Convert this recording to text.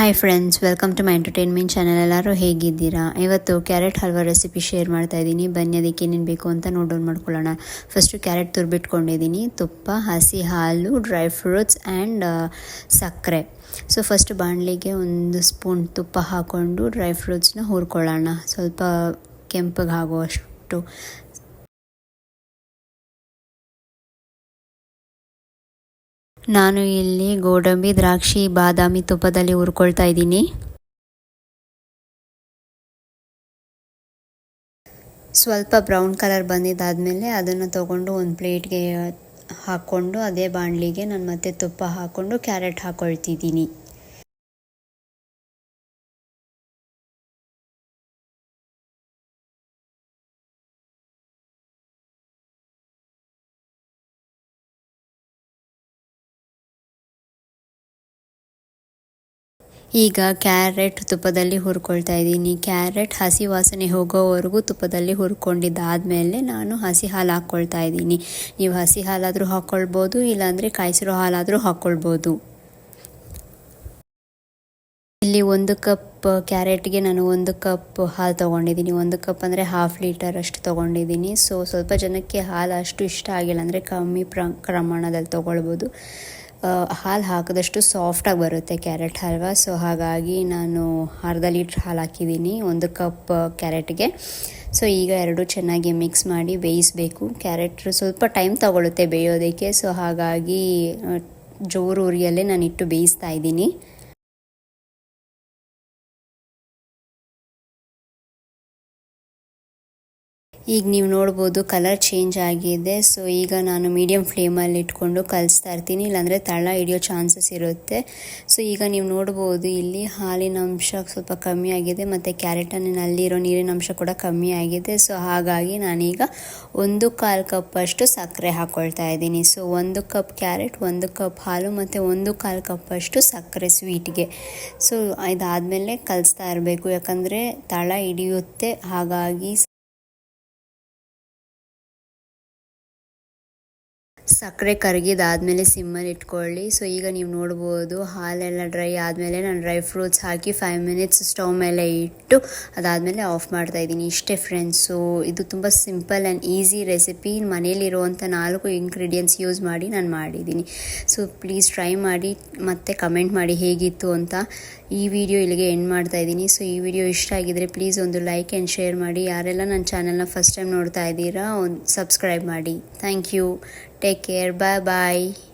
Hi friends, welcome to my entertainment channel. ಎಲ್ಲರೂ ಹೇಗಿದ್ದೀರಾ? ಇವತ್ತು ಕ್ಯಾರೆಟ್ ಹಲ್ವಾ ರೆಸಿಪಿ ಶೇರ್ ಮಾಡ್ತಾ ಇದ್ದೀನಿ. ಬನ್ನಿ ಅದಕ್ಕೆ ಏನೇನು ಬೇಕು ಅಂತ ನೋಟ್ ಡೌನ್ ಮಾಡ್ಕೊಳ್ಳೋಣ. ಫಸ್ಟು ಕ್ಯಾರೆಟ್ ತುರ್ಬಿಟ್ಕೊಂಡಿದ್ದೀನಿ, ತುಪ್ಪ, ಹಸಿ ಹಾಲು, ಡ್ರೈ ಫ್ರೂಟ್ಸ್ ಆ್ಯಂಡ್ ಸಕ್ಕರೆ. ಸೊ ಫಸ್ಟ್ ಬಾಣಲಿಗೆ 1 ಸ್ಪೂನ್ ತುಪ್ಪ ಹಾಕ್ಕೊಂಡು ಡ್ರೈ ಫ್ರೂಟ್ಸ್ನ ಹುರ್ಕೊಳ್ಳೋಣ, ಸ್ವಲ್ಪ ಕೆಂಪಗೆ ಆಗುವಷ್ಟು. ನಾನು ಇಲ್ಲಿ ಗೋಡಂಬಿ, ದ್ರಾಕ್ಷಿ, ಬಾದಾಮಿ ತುಪ್ಪದಲ್ಲಿ ಹುರ್ಕೊಳ್ತಾ ಇದ್ದೀನಿ. ಸ್ವಲ್ಪ ಬ್ರೌನ್ ಕಲರ್ ಬಂದಿದ್ದಾದಮೇಲೆ ಅದನ್ನು ತೊಗೊಂಡು ಒಂದು ಪ್ಲೇಟ್ಗೆ ಹಾಕ್ಕೊಂಡು ಅದೇ ಬಾಣಲಿಗೆ ನಾನು ಮತ್ತೆ ತುಪ್ಪ ಹಾಕ್ಕೊಂಡು ಕ್ಯಾರೆಟ್ ಹಾಕ್ಕೊಳ್ತಿದ್ದೀನಿ. ಈಗ ಕ್ಯಾರೆಟ್ ತುಪ್ಪದಲ್ಲಿ ಹುರ್ಕೊಳ್ತಾ ಇದ್ದೀನಿ. ಕ್ಯಾರೆಟ್ ಹಸಿ ವಾಸನೆ ಹೋಗೋವರೆಗೂ ತುಪ್ಪದಲ್ಲಿ ಹುರ್ಕೊಂಡಿದ್ದಾದಮೇಲೆ ನಾನು ಹಸಿ ಹಾಲು ಹಾಕ್ಕೊಳ್ತಾ ಇದ್ದೀನಿ. ನೀವು ಹಸಿ ಹಾಲಾದರೂ ಹಾಕ್ಕೊಳ್ಬೋದು, ಇಲ್ಲಾಂದರೆ ಕಾಯಿಸಿರೋ ಹಾಲಾದರೂ ಹಾಕ್ಕೊಳ್ಬೋದು. ಇಲ್ಲಿ 1 ಕಪ್ ಕ್ಯಾರೆಟ್ಗೆ ನಾನು 1 ಕಪ್ ಹಾಲು ತೊಗೊಂಡಿದ್ದೀನಿ. 1 ಕಪ್ ಅಂದರೆ 1/2 ಲೀಟರ್ ಅಷ್ಟು ತೊಗೊಂಡಿದ್ದೀನಿ. ಸೊ ಸ್ವಲ್ಪ ಜನಕ್ಕೆ ಹಾಲು ಅಷ್ಟು ಇಷ್ಟ ಆಗಿಲ್ಲ ಅಂದರೆ ಕಮ್ಮಿ ಪ್ರಮಾಣದಲ್ಲಿ ತೊಗೊಳ್ಬೋದು. ಹಾಲು ಹಾಕಿದಷ್ಟು ಸಾಫ್ಟಾಗಿ ಬರುತ್ತೆ ಕ್ಯಾರೆಟ್ ಹಲ್ವಾ. ಸೊ ಹಾಗಾಗಿ ನಾನು 1/2 ಲೀಟ್ರ್ ಹಾಲು ಹಾಕಿದ್ದೀನಿ 1 ಕಪ್ ಕ್ಯಾರೆಟ್ಗೆ. ಸೊ ಈಗ ಎರಡು ಚೆನ್ನಾಗಿ ಮಿಕ್ಸ್ ಮಾಡಿ ಬೇಯಿಸಬೇಕು. ಕ್ಯಾರೆಟ್ ಸ್ವಲ್ಪ ಟೈಮ್ ತಗೊಳ್ಳುತ್ತೆ ಬೇಯೋದಕ್ಕೆ. ಸೊ ಹಾಗಾಗಿ ಜೋರು ಉರಿಯಲ್ಲೇ ನಾನು ಇಟ್ಟು ಬೇಯಿಸ್ತಾ ಇದ್ದೀನಿ. ಈಗ ನೀವು ನೋಡ್ಬೋದು ಕಲರ್ ಚೇಂಜ್ ಆಗಿದೆ. ಸೊ ಈಗ ನಾನು ಮೀಡಿಯಮ್ ಫ್ಲೇಮಲ್ಲಿ ಇಟ್ಕೊಂಡು ಕಲಿಸ್ತಾ ಇರ್ತೀನಿ, ಇಲ್ಲಾಂದರೆ ತಳ ಹಿಡಿಯೋ ಚಾನ್ಸಸ್ ಇರುತ್ತೆ. ಸೊ ಈಗ ನೀವು ನೋಡ್ಬೋದು ಇಲ್ಲಿ ಹಾಲಿನ ಅಂಶ ಸ್ವಲ್ಪ ಕಮ್ಮಿ ಆಗಿದೆ ಮತ್ತು ಕ್ಯಾರೆಟಲ್ಲಿರೋ ನೀರಿನ ಅಂಶ ಕೂಡ ಕಮ್ಮಿ ಆಗಿದೆ. ಸೊ ಹಾಗಾಗಿ ನಾನೀಗ 1/4 ಕಪ್ ಅಷ್ಟು ಸಕ್ಕರೆ ಹಾಕ್ಕೊಳ್ತಾ ಇದ್ದೀನಿ. ಸೊ 1 ಕಪ್ ಕ್ಯಾರೆಟ್, 1 ಕಪ್ ಹಾಲು ಮತ್ತು 1/4 ಕಪ್ ಅಷ್ಟು ಸಕ್ಕರೆ ಸ್ವೀಟ್ಗೆ. ಸೊ ಇದಾದಮೇಲೆ ಕಲಿಸ್ತಾ ಇರಬೇಕು, ಯಾಕಂದರೆ ತಳ ಹಿಡಿಯುತ್ತೆ. ಹಾಗಾಗಿ ಸಕ್ಕರೆ ಕರಗಿದಾದಮೇಲೆ ಸಿಮ್ಮಲ್ಲಿ ಇಟ್ಕೊಳ್ಳಿ. ಸೊ ಈಗ ನೀವು ನೋಡ್ಬೋದು ಹಾಲೆಲ್ಲ ಡ್ರೈ ಆದಮೇಲೆ ನಾನು ಡ್ರೈ ಫ್ರೂಟ್ಸ್ ಹಾಕಿ 5 ಮಿನಿಟ್ಸ್ ಸ್ಟವ್ ಮೇಲೆ ಇಟ್ಟು ಅದಾದಮೇಲೆ ಆಫ್ ಮಾಡ್ತಾ ಇದ್ದೀನಿ. ಇಷ್ಟೇ ಫ್ರೆಂಡ್ಸು, ಇದು ತುಂಬ ಸಿಂಪಲ್ ಆ್ಯಂಡ್ ಈಸಿ ರೆಸಿಪಿ. ಮನೇಲಿರುವಂಥ 4 ಇಂಗ್ರೀಡಿಯೆಂಟ್ಸ್ ಯೂಸ್ ಮಾಡಿ ನಾನು ಮಾಡಿದ್ದೀನಿ. ಸೊ ಪ್ಲೀಸ್ ಟ್ರೈ ಮಾಡಿ ಮತ್ತು ಕಮೆಂಟ್ ಮಾಡಿ ಹೇಗಿತ್ತು ಅಂತ. ಈ ವಿಡಿಯೋ ಇಲ್ಲಿಗೆ ಎಂಡ್ ಮಾಡ್ತಾ ಇದ್ದೀನಿ. ಸೊ ಈ ವಿಡಿಯೋ ಇಷ್ಟ ಆಗಿದರೆ ಪ್ಲೀಸ್ ಒಂದು ಲೈಕ್ ಆ್ಯಂಡ್ ಶೇರ್ ಮಾಡಿ. ಯಾರೆಲ್ಲ ನನ್ನ ಚಾನಲ್ನ ಫಸ್ಟ್ ಟೈಮ್ ನೋಡ್ತಾ ಇದ್ದೀರಾ, ಒಂದು ಸಬ್ಸ್ಕ್ರೈಬ್ ಮಾಡಿ. Thank you. Take care. Bye bye.